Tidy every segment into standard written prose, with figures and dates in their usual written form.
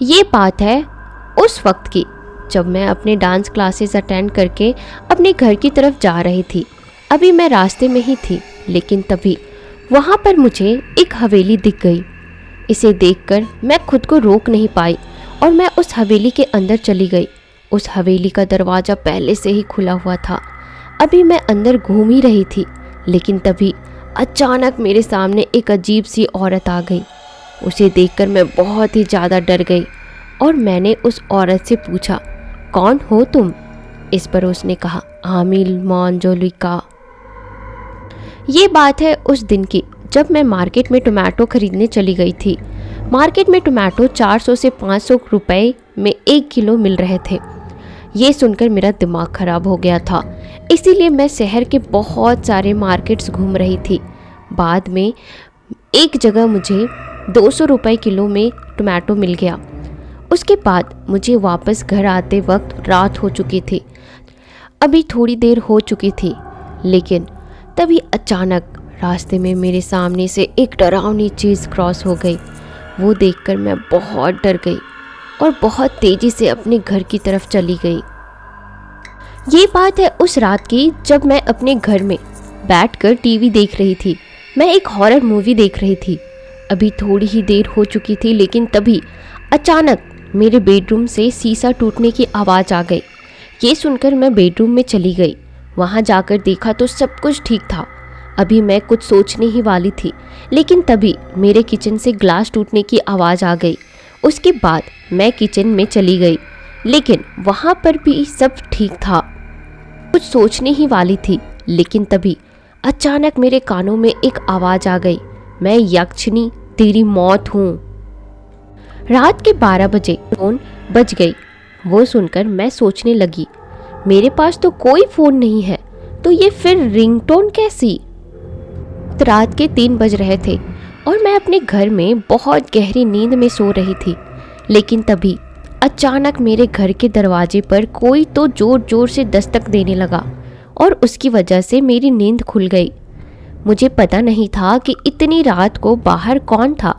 ये बात है उस वक्त की जब मैं अपने डांस क्लासेस अटेंड करके अपने घर की तरफ जा रही थी। अभी मैं रास्ते में ही थी, लेकिन तभी वहाँ पर मुझे एक हवेली दिख गई। इसे देखकर मैं खुद को रोक नहीं पाई और मैं उस हवेली के अंदर चली गई। उस हवेली का दरवाज़ा पहले से ही खुला हुआ था। अभी मैं अंदर घूम ही रही थी, लेकिन तभी अचानक मेरे सामने एक अजीब सी औरत आ गई। उसे देखकर मैं बहुत ही ज़्यादा डर गई और मैंने उस औरत से पूछा, कौन हो तुम? इस पर उसने कहा, आमिल मंजलिका। ये बात है उस दिन की जब मैं मार्केट में टोमेटो खरीदने चली गई थी। मार्केट में टोमेटो 400 से 500 रुपए में 1 किलो मिल रहे थे। ये सुनकर मेरा दिमाग ख़राब हो गया था, इसीलिए मैं शहर के बहुत सारे मार्केट्स घूम रही थी। बाद में एक जगह मुझे 200 रुपए किलो में टोमेटो मिल गया। उसके बाद मुझे वापस घर आते वक्त रात हो चुकी थी। अभी थोड़ी देर हो चुकी थी, लेकिन तभी अचानक रास्ते में मेरे सामने से एक डरावनी चीज़ क्रॉस हो गई। वो देखकर मैं बहुत डर गई और बहुत तेज़ी से अपने घर की तरफ चली गई। ये बात है उस रात की जब मैं अपने घर में बैठकर टीवी देख रही थी। मैं एक हॉरर मूवी देख रही थी। अभी थोड़ी ही देर हो चुकी थी, लेकिन तभी अचानक मेरे बेडरूम से शीशा टूटने की आवाज़ आ गई। ये सुनकर मैं बेडरूम में चली गई। वहाँ जाकर देखा तो सब कुछ ठीक था। अभी मैं कुछ सोचने ही वाली थी, लेकिन तभी मेरे किचन से ग्लास टूटने की आवाज़ आ गई। उसके बाद मैं किचन में चली गई, लेकिन वहाँ पर भी सब ठीक था। कुछ सोचने ही वाली थी, लेकिन तभी अचानक मेरे कानों में एक आवाज़ आ गई, मैं यक्षिणी तेरी मौत हूँ। रात के 12 बजे फ़ोन बज गई। वो सुनकर मैं सोचने लगी, मेरे पास तो कोई फ़ोन नहीं है, तो ये फिर रिंगटोन कैसी? रात के 3 बज रहे थे और मैं अपने घर में बहुत गहरी नींद में सो रही थी, लेकिन तभी अचानक मेरे घर के दरवाजे पर कोई तो ज़ोर ज़ोर से दस्तक देने लगा और उसकी वजह से मेरी नींद खुल गई। मुझे पता नहीं था कि इतनी रात को बाहर कौन था।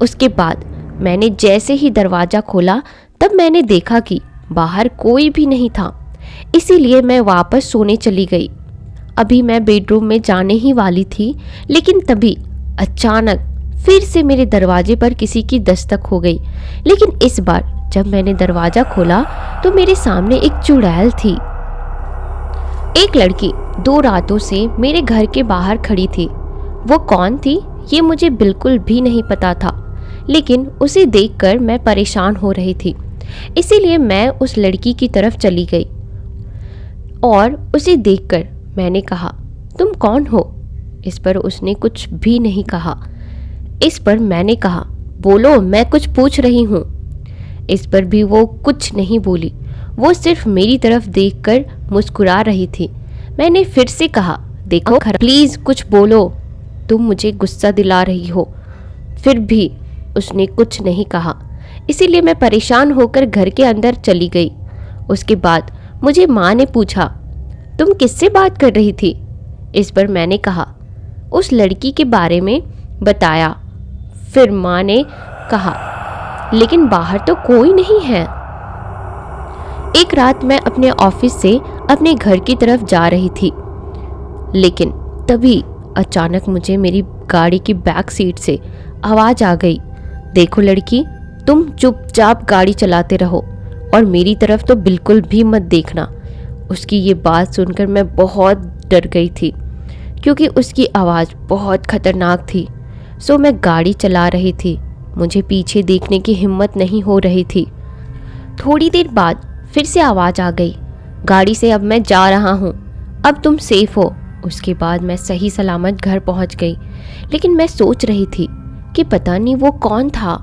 उसके बाद मैंने जैसे ही दरवाज़ा खोला तब मैंने देखा कि बाहर कोई भी नहीं था, इसीलिए मैं वापस सोने चली गई। अभी मैं बेडरूम में जाने ही वाली थी, लेकिन तभी अचानक फिर से मेरे दरवाजे पर किसी की दस्तक हो गई। लेकिन इस बार जब मैंने दरवाज़ा खोला तो मेरे सामने एक चुड़ैल थी। एक लड़की 2 रातों से मेरे घर के बाहर खड़ी थी। वो कौन थी ये मुझे बिल्कुल भी नहीं पता था, लेकिन उसे देखकर मैं परेशान हो रही थी, इसीलिए मैं उस लड़की की तरफ चली गई और उसे देखकर मैंने कहा, तुम कौन हो? इस पर उसने कुछ भी नहीं कहा। इस पर मैंने कहा, बोलो, मैं कुछ पूछ रही हूँ। इस पर भी वो कुछ नहीं बोली। वो सिर्फ मेरी तरफ देखकर मुस्कुरा रही थी। मैंने फिर से कहा, देखो प्लीज़ कुछ बोलो, तुम मुझे गुस्सा दिला रही हो। फिर भी उसने कुछ नहीं कहा, इसीलिए मैं परेशान होकर घर के अंदर चली गई। उसके बाद मुझे माँ ने पूछा, तुम किससे बात कर रही थी? इस पर मैंने कहा, उस लड़की के बारे में बताया। फिर माँ ने कहा, लेकिन बाहर तो कोई नहीं है। एक रात मैं अपने ऑफिस से अपने घर की तरफ जा रही थी, लेकिन तभी अचानक मुझे मेरी गाड़ी की बैक सीट से आवाज़ आ गई, देखो लड़की, तुम चुपचाप गाड़ी चलाते रहो और मेरी तरफ तो बिल्कुल भी मत देखना। उसकी ये बात सुनकर मैं बहुत डर गई थी, क्योंकि उसकी आवाज़ बहुत खतरनाक थी। सो मैं गाड़ी चला रही थी, मुझे पीछे देखने की हिम्मत नहीं हो रही थी। थोड़ी देर बाद फिर से आवाज़ आ गई, गाड़ी से अब मैं जा रहा हूँ, अब तुम सेफ हो। उसके बाद मैं सही सलामत घर पहुँच गई, लेकिन मैं सोच रही थी कि पता नहीं वो कौन था।